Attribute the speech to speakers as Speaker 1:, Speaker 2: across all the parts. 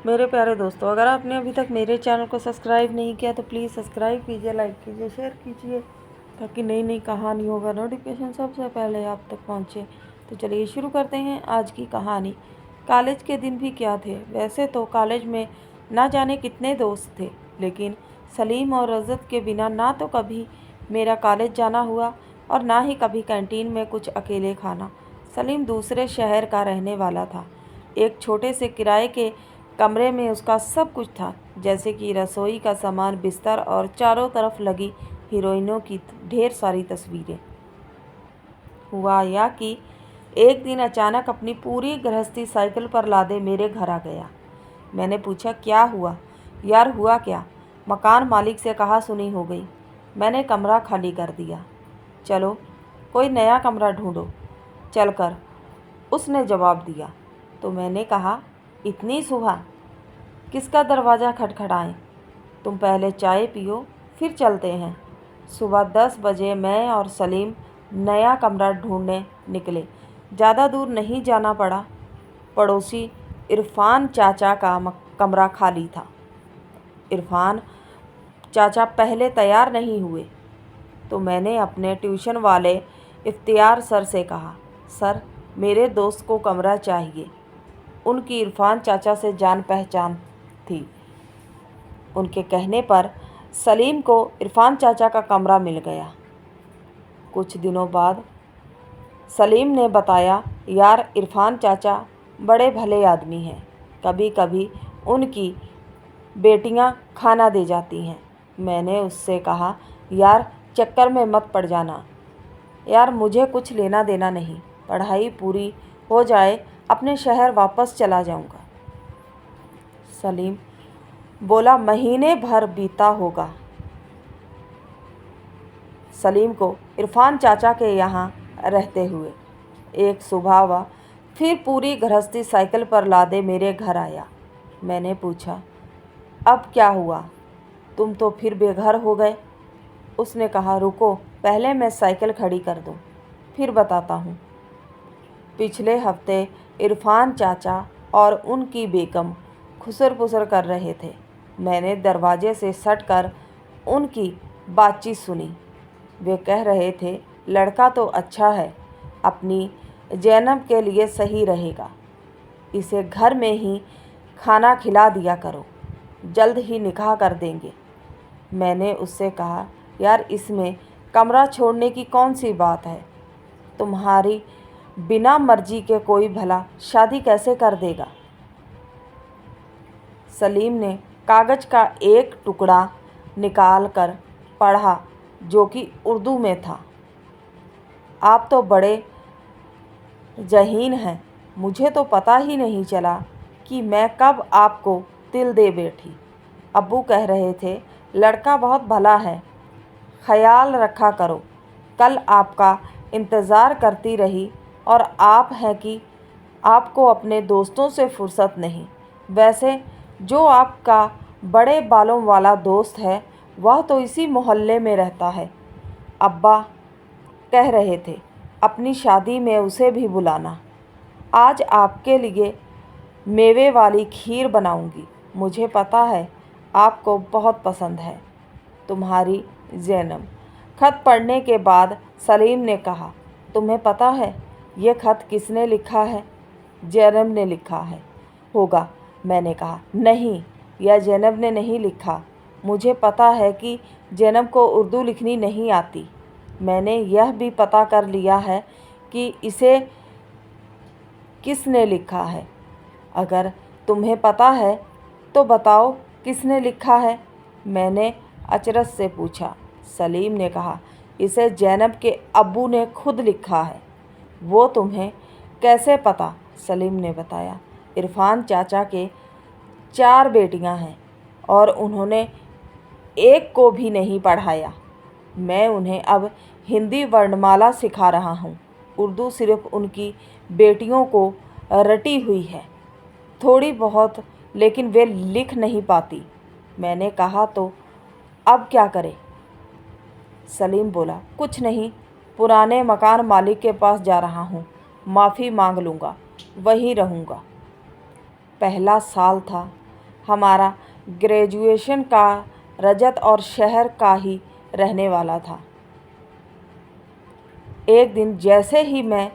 Speaker 1: मेरे प्यारे दोस्तों, अगर आपने अभी तक मेरे चैनल को सब्सक्राइब नहीं किया तो प्लीज़ सब्सक्राइब कीजिए, लाइक कीजिए, शेयर कीजिए ताकि नई नई कहानियों का नोटिफिकेशन सबसे पहले आप तक पहुंचे। तो चलिए शुरू करते हैं आज की कहानी। कॉलेज के दिन भी क्या थे। वैसे तो कॉलेज में ना जाने कितने दोस्त थे, लेकिन सलीम और रज़त के बिना ना तो कभी मेरा कॉलेज जाना हुआ और ना ही कभी कैंटीन में कुछ अकेले खाना। सलीम दूसरे शहर का रहने वाला था। एक छोटे से किराए के कमरे में उसका सब कुछ था, जैसे कि रसोई का सामान, बिस्तर और चारों तरफ लगी हीरोइनों की ढेर सारी तस्वीरें। हुआ या कि एक दिन अचानक अपनी पूरी गृहस्थी साइकिल पर लादे मेरे घर आ गया। मैंने पूछा, क्या हुआ यार? हुआ क्या? मकान मालिक से कहा सुनी हो गई। मैंने कमरा खाली कर दिया। चलो कोई नया कमरा ढूंढो चलकर, उसने जवाब दिया। तो मैंने कहा, इतनी सुबह किसका दरवाज़ा खटखटाएं? तुम पहले चाय पियो फिर चलते हैं। सुबह 10 बजे मैं और सलीम नया कमरा ढूंढने निकले। ज़्यादा दूर नहीं जाना पड़ा। पड़ोसी इरफान चाचा का कमरा खाली था। इरफान चाचा पहले तैयार नहीं हुए तो मैंने अपने ट्यूशन वाले इफ्तियार सर से कहा, सर मेरे दोस्त को कमरा चाहिए। उनकी इरफान चाचा से जान पहचान थी। उनके कहने पर सलीम को इरफान चाचा का कमरा मिल गया। कुछ दिनों बाद सलीम ने बताया, यार इरफान चाचा बड़े भले आदमी हैं। कभी कभी उनकी बेटियां खाना दे जाती हैं। मैंने उससे कहा, यार चक्कर में मत पड़ जाना। यार मुझे कुछ लेना देना नहीं, पढ़ाई पूरी हो जाए अपने शहर वापस चला जाऊंगा। सलीम बोला, महीने भर बीता होगा। सलीम को इरफान चाचा के यहाँ रहते हुए एक सुबह वह फिर पूरी गृहस्थी साइकिल पर लादे मेरे घर आया। मैंने पूछा, अब क्या हुआ? तुम तो फिर बेघर हो गए। उसने कहा, रुको पहले मैं साइकिल खड़ी कर दूं, फिर बताता हूँ। पिछले हफ्ते इरफान चाचा और उनकी बेगम खुसर पुसर कर रहे थे। मैंने दरवाजे से सटकर उनकी बातचीत सुनी। वे कह रहे थे, लड़का तो अच्छा है, अपनी जैनब के लिए सही रहेगा। इसे घर में ही खाना खिला दिया करो, जल्द ही निकाह कर देंगे। मैंने उससे कहा, यार इसमें कमरा छोड़ने की कौन सी बात है? तुम्हारी बिना मर्जी के कोई भला शादी कैसे कर देगा? सलीम ने कागज़ का एक टुकड़ा निकाल कर पढ़ा, जो कि उर्दू में था। आप तो बड़े ज़हीन हैं, मुझे तो पता ही नहीं चला कि मैं कब आपको तिल दे बैठी। अब्बू कह रहे थे, लड़का बहुत भला है, ख्याल रखा करो। कल आपका इंतज़ार करती रही और आप हैं कि आपको अपने दोस्तों से फुर्सत नहीं। वैसे जो आपका बड़े बालों वाला दोस्त है वह तो इसी मोहल्ले में रहता है। अब्बा कह रहे थे, अपनी शादी में उसे भी बुलाना। आज आपके लिए मेवे वाली खीर बनाऊंगी, मुझे पता है आपको बहुत पसंद है। तुम्हारी जैनब। खत पढ़ने के बाद सलीम ने कहा, तुम्हें पता है ये खत किसने लिखा है? जैनब ने लिखा है होगा। मैंने कहा, नहीं, यह जैनब ने नहीं लिखा। मुझे पता है कि जैनब को उर्दू लिखनी नहीं आती। मैंने यह भी पता कर लिया है कि इसे किसने लिखा है। अगर तुम्हें पता है तो बताओ किसने लिखा है? मैंने अचरज से पूछा। सलीम ने कहा, इसे जैनब के अब्बू ने खुद लिखा है। वो तुम्हें कैसे पता? सलीम ने बताया, इरफान चाचा के 4 बेटियां हैं और उन्होंने एक को भी नहीं पढ़ाया। मैं उन्हें अब हिंदी वर्णमाला सिखा रहा हूँ। उर्दू सिर्फ उनकी बेटियों को रटी हुई है, थोड़ी बहुत, लेकिन वे लिख नहीं पाती। मैंने कहा, तो अब क्या करें? सलीम बोला, कुछ नहीं, पुराने मकान मालिक के पास जा रहा हूँ, माफ़ी मांग लूँगा, वहीं रहूँगा। पहला साल था, हमारा ग्रेजुएशन का रजत और शहर का ही रहने वाला था। एक दिन जैसे ही मैं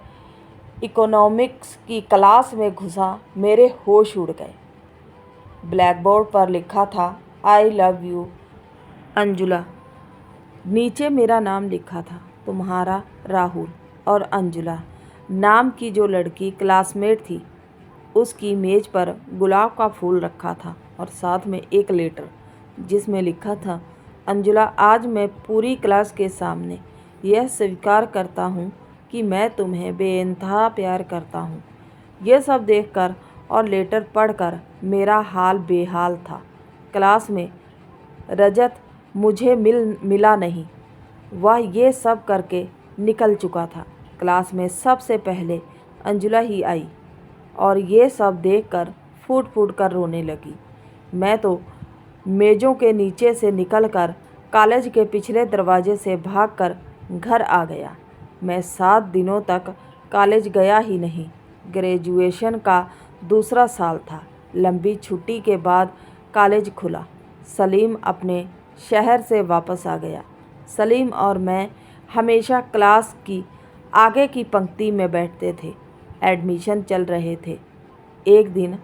Speaker 1: इकोनॉमिक्स की क्लास में घुसा, मेरे होश उड़ गए। ब्लैक बोर्ड पर लिखा था, आई लव यू अंजुला। नीचे मेरा नाम लिखा था, तुम्हारा राहुल। और अंजुला नाम की जो लड़की क्लासमेट थी, उसकी मेज पर गुलाब का फूल रखा था और साथ में एक लेटर जिसमें लिखा था, अंजुला, आज मैं पूरी क्लास के सामने यह स्वीकार करता हूँ कि मैं तुम्हें बेइंतहा प्यार करता हूँ। यह सब देखकर और लेटर पढ़कर मेरा हाल बेहाल था। क्लास में रजत मुझे मिला नहीं, वह ये सब करके निकल चुका था। क्लास में सबसे पहले अंजुला ही आई और ये सब देखकर फूट फूट कर रोने लगी। मैं तो मेज़ों के नीचे से निकलकर कॉलेज के पिछले दरवाजे से भागकर घर आ गया। मैं 7 दिनों तक कॉलेज गया ही नहीं। ग्रेजुएशन का दूसरा साल था। लंबी छुट्टी के बाद कॉलेज खुला। सलीम अपने शहर से वापस आ गया। सलीम और मैं हमेशा क्लास की आगे की पंक्ति में बैठते थे। एडमिशन चल रहे थे। एक दिन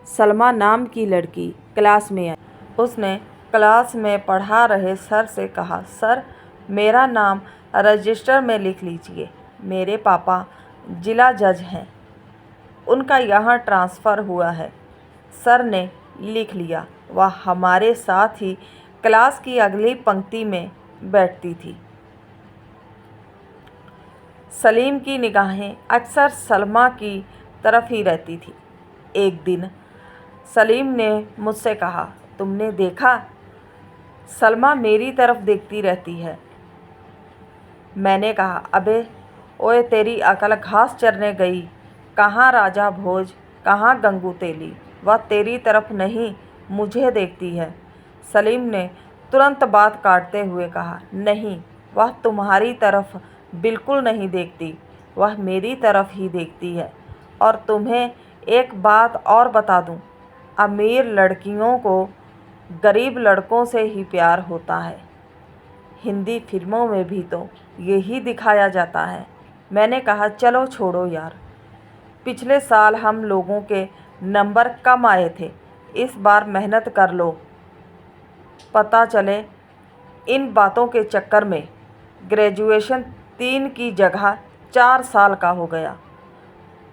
Speaker 1: सलमा नाम की लड़की क्लास में आई। उसने क्लास में पढ़ा रहे सर से कहा, सर, मेरा नाम रजिस्टर में लिख लीजिए। मेरे पापा जिला जज हैं, उनका यहाँ ट्रांसफ़र हुआ है। सर ने लिख लिया। वह हमारे साथ ही क्लास की अगली पंक्ति में बैठती थी। सलीम की निगाहें अक्सर सलमा की तरफ ही रहती थी। एक दिन सलीम ने मुझसे कहा, तुमने देखा, सलमा मेरी तरफ देखती रहती है। मैंने कहा, अबे ओए, तेरी अकल घास चरने गई। कहाँ राजा भोज, कहाँ गंगू तेली, वह तेरी तरफ नहीं मुझे देखती है। सलीम ने तुरंत बात काटते हुए कहा, नहीं, वह तुम्हारी तरफ बिल्कुल नहीं देखती, वह मेरी तरफ ही देखती है। और तुम्हें एक बात और बता दूं, अमीर लड़कियों को गरीब लड़कों से ही प्यार होता है। हिंदी फिल्मों में भी तो यही दिखाया जाता है। मैंने कहा, चलो छोड़ो यार, पिछले साल हम लोगों के नंबर कम आए थे, इस बार मेहनत कर लो। पता चले इन बातों के चक्कर में ग्रेजुएशन 3 की जगह 4 साल का हो गया।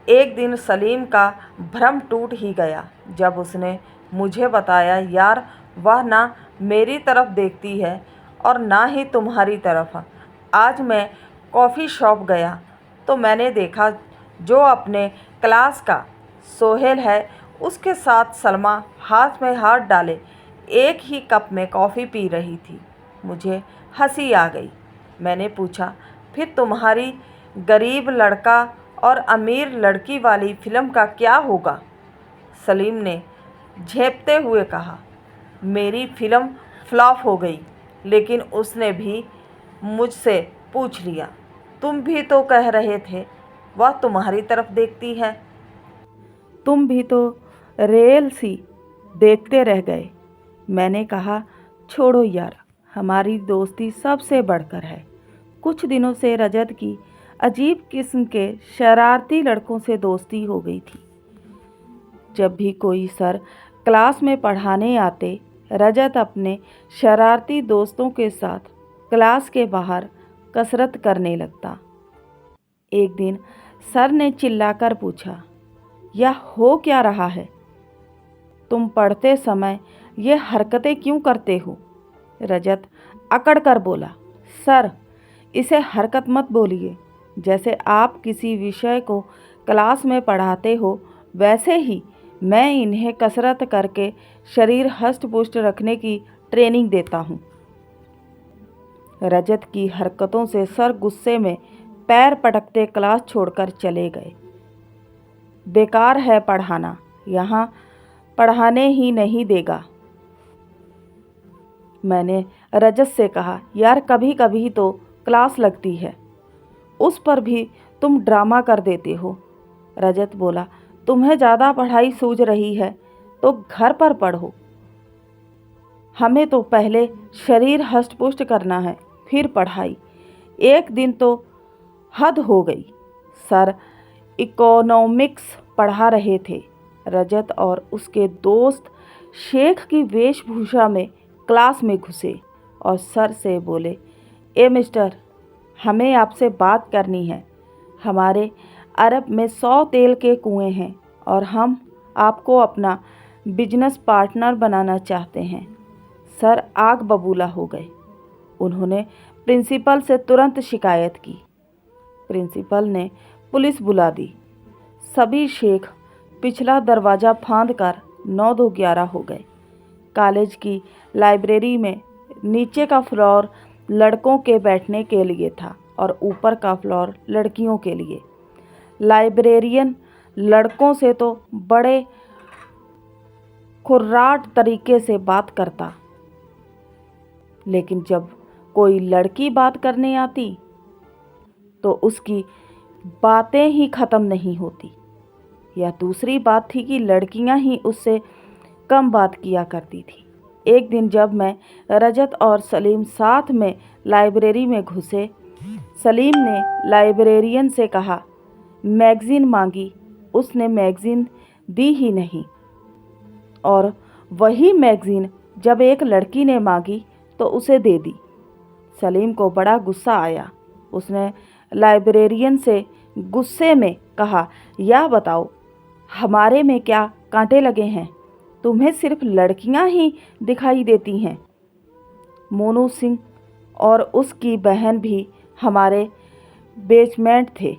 Speaker 1: एक दिन सलीम का भ्रम टूट ही गया जब उसने मुझे बताया, यार, वह ना मेरी तरफ देखती है और ना ही तुम्हारी तरफ। आज मैं कॉफ़ी शॉप गया तो मैंने देखा, जो अपने क्लास का सोहेल है, उसके साथ सलमा हाथ में हाथ डाले एक ही कप में कॉफ़ी पी रही थी। मुझे हंसी आ गई। मैंने पूछा, फिर तुम्हारी गरीब लड़का और अमीर लड़की वाली फिल्म का क्या होगा? सलीम ने झेंपते हुए कहा, मेरी फिल्म फ्लॉप हो गई, लेकिन उसने भी मुझसे पूछ लिया, तुम भी तो कह रहे थे वह तुम्हारी तरफ देखती है। तुम भी तो रेल सी देखते रह गए। मैंने कहा, छोड़ो यार, हमारी दोस्ती सबसे बढ़कर है। कुछ दिनों से रजत की अजीब किस्म के शरारती लड़कों से दोस्ती हो गई थी। जब भी कोई सर क्लास में पढ़ाने आते, रजत अपने शरारती दोस्तों के साथ क्लास के बाहर कसरत करने लगता। एक दिन सर ने चिल्लाकर पूछा, यह हो क्या रहा है? तुम पढ़ते समय ये हरकतें क्यों करते हो? रजत अकड़ कर बोला, सर, इसे हरकत मत बोलिए। जैसे आप किसी विषय को क्लास में पढ़ाते हो, वैसे ही मैं इन्हें कसरत करके शरीर हष्ट पुष्ट रखने की ट्रेनिंग देता हूँ। रजत की हरकतों से सर गुस्से में पैर पटकते क्लास छोड़कर चले गए। बेकार है पढ़ाना, यहाँ पढ़ाने ही नहीं देगा। मैंने रजत से कहा, यार, कभी कभी तो क्लास लगती है, उस पर भी तुम ड्रामा कर देते हो। रजत बोला, तुम्हें ज़्यादा पढ़ाई सूझ रही है, तो घर पर पढ़ो। हमें तो पहले शरीर हष्ट-पुष्ट करना है, फिर पढ़ाई। एक दिन तो हद हो गई। सर इकोनॉमिक्स पढ़ा रहे थे। रजत और उसके दोस्त शेख की वेशभूषा में क्लास में घुसे और सर से बोले, ए मिस्टर, हमें आपसे बात करनी है। हमारे अरब में 100 तेल के कुएं हैं और हम आपको अपना बिजनेस पार्टनर बनाना चाहते हैं। सर आग बबूला हो गए। उन्होंने प्रिंसिपल से तुरंत शिकायत की। प्रिंसिपल ने पुलिस बुला दी। सभी शेख पिछला दरवाज़ा फांद कर 9-2-11 हो गए। कॉलेज की लाइब्रेरी में नीचे का फ्लोर लड़कों के बैठने के लिए था और ऊपर का फ्लोर लड़कियों के लिए। लाइब्रेरियन लड़कों से तो बड़े खुर्राट तरीके से बात करता, लेकिन जब कोई लड़की बात करने आती तो उसकी बातें ही ख़त्म नहीं होती। यह दूसरी बात थी कि लड़कियां ही उससे कम बात किया करती थी। एक दिन जब मैं, रजत और सलीम साथ में लाइब्रेरी में घुसे, सलीम ने लाइब्रेरियन से कहा, मैगज़ीन मांगी। उसने मैगज़ीन दी ही नहीं, और वही मैगज़ीन जब एक लड़की ने मांगी तो उसे दे दी। सलीम को बड़ा गुस्सा आया। उसने लाइब्रेरियन से गुस्से में कहा, यह बताओ, हमारे में क्या कांटे लगे हैं? तुम्हें सिर्फ लड़कियां ही दिखाई देती हैं। मोनू सिंह और उसकी बहन भी हमारे बेचमेंट थे।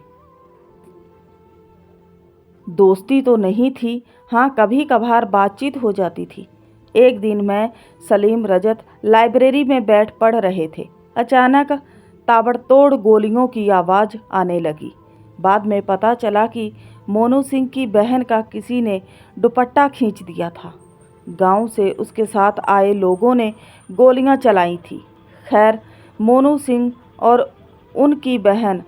Speaker 1: दोस्ती तो नहीं थी, हाँ कभी कभार बातचीत हो जाती थी। एक दिन मैं, सलीम, रजत लाइब्रेरी में बैठ पढ़ रहे थे। अचानक ताबड़तोड़ गोलियों की आवाज़ आने लगी। बाद में पता चला कि मोनू सिंह की बहन का किसी ने दुपट्टा खींच दिया था। गांव से उसके साथ आए लोगों ने गोलियां चलाई थी। खैर, मोनू सिंह और उनकी बहन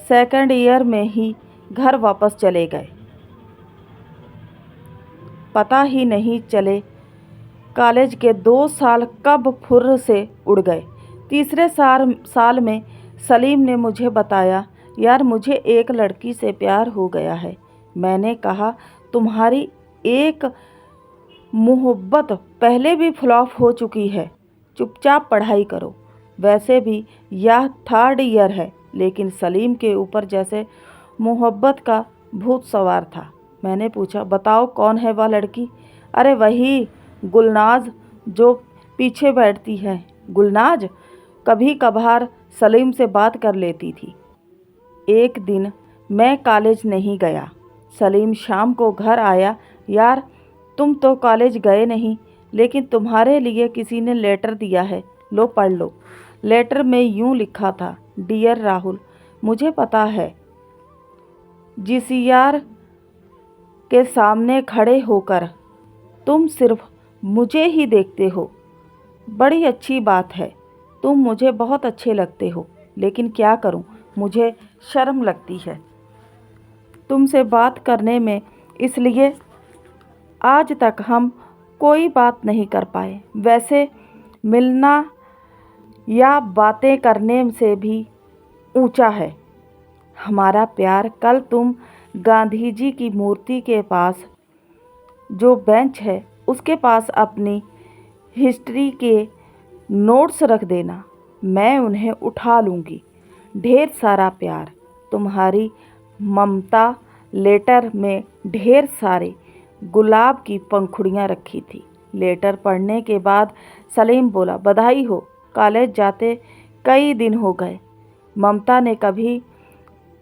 Speaker 1: सेकंड ईयर में ही घर वापस चले गए। पता ही नहीं चले कॉलेज के 2 साल कब फुर्र से उड़ गए। तीसरे साल में सलीम ने मुझे बताया, यार मुझे एक लड़की से प्यार हो गया है। मैंने कहा, तुम्हारी एक मोहब्बत पहले भी फ्लॉप हो चुकी है, चुपचाप पढ़ाई करो। वैसे भी यह 3rd ईयर है। लेकिन सलीम के ऊपर जैसे मोहब्बत का भूत सवार था। मैंने पूछा, बताओ कौन है वह लड़की? अरे वही गुलनाज जो पीछे बैठती है। गुलनाज कभी कभार सलीम से बात कर लेती थी। एक दिन मैं कॉलेज नहीं गया। सलीम शाम को घर आया, यार तुम तो कॉलेज गए नहीं, लेकिन तुम्हारे लिए किसी ने लेटर दिया है, लो पढ़ लो। लेटर में यूँ लिखा था, डियर राहुल, मुझे पता है जीसीआर के सामने खड़े होकर तुम सिर्फ मुझे ही देखते हो। बड़ी अच्छी बात है, तुम मुझे बहुत अच्छे लगते हो, लेकिन क्या करूं, मुझे शर्म लगती है तुमसे बात करने में, इसलिए आज तक हम कोई बात नहीं कर पाए। वैसे मिलना या बातें करने से भी ऊंचा है हमारा प्यार। कल तुम गांधी जी की मूर्ति के पास जो बेंच है उसके पास अपनी हिस्ट्री के नोट्स रख देना, मैं उन्हें उठा लूँगी। ढेर सारा प्यार, तुम्हारी ममता। लेटर में ढेर सारे गुलाब की पंखुड़ियाँ रखी थी। लेटर पढ़ने के बाद सलीम बोला, बधाई हो, कॉलेज जाते कई दिन हो गए। ममता ने कभी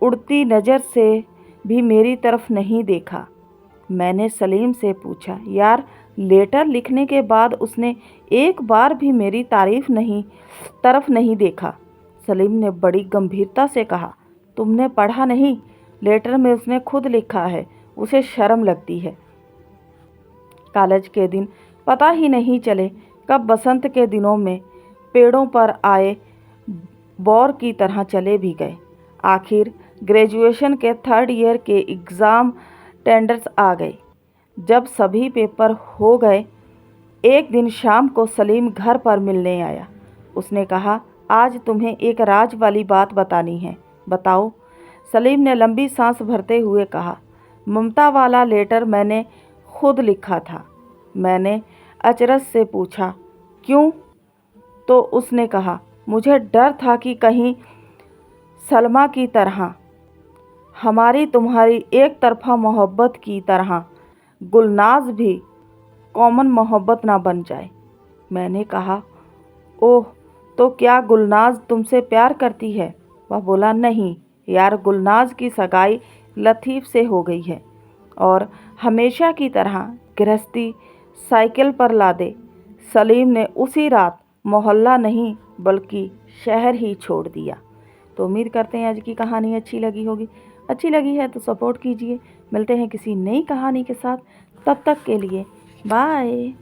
Speaker 1: उड़ती नज़र से भी मेरी तरफ नहीं देखा। मैंने सलीम से पूछा, यार लेटर लिखने के बाद उसने एक बार भी मेरी तरफ नहीं देखा। सलीम ने बड़ी गंभीरता से कहा, तुमने पढ़ा नहीं? लेटर में उसने खुद लिखा है, उसे शर्म लगती है। कॉलेज के दिन पता ही नहीं चले कब बसंत के दिनों में पेड़ों पर आए बौर की तरह चले भी गए। आखिर ग्रेजुएशन के 3rd ईयर के एग्ज़ाम टेंडर्स आ गए। जब सभी पेपर हो गए, एक दिन शाम को सलीम घर पर मिलने आया। उसने कहा, आज तुम्हें एक राज वाली बात बतानी है, बताओ। सलीम ने लंबी सांस भरते हुए कहा, ममता वाला लेटर मैंने खुद लिखा था। मैंने अचरज से पूछा, क्यों? तो उसने कहा, मुझे डर था कि कहीं सलमा की तरह, हमारी तुम्हारी एक तरफा मोहब्बत की तरह गुलनाज भी कॉमन मोहब्बत ना बन जाए। मैंने कहा, ओह, तो क्या गुलनाज तुमसे प्यार करती है? वह बोला, नहीं यार, गुलनाज की सगाई लतीफ़ से हो गई है और हमेशा की तरह गृहस्थी साइकिल पर ला दे। सलीम ने उसी रात मोहल्ला नहीं बल्कि शहर ही छोड़ दिया। तो उम्मीद करते हैं आज की कहानी अच्छी लगी होगी। अच्छी लगी है तो सपोर्ट कीजिए। मिलते हैं किसी नई कहानी के साथ, तब तक के लिए बाय।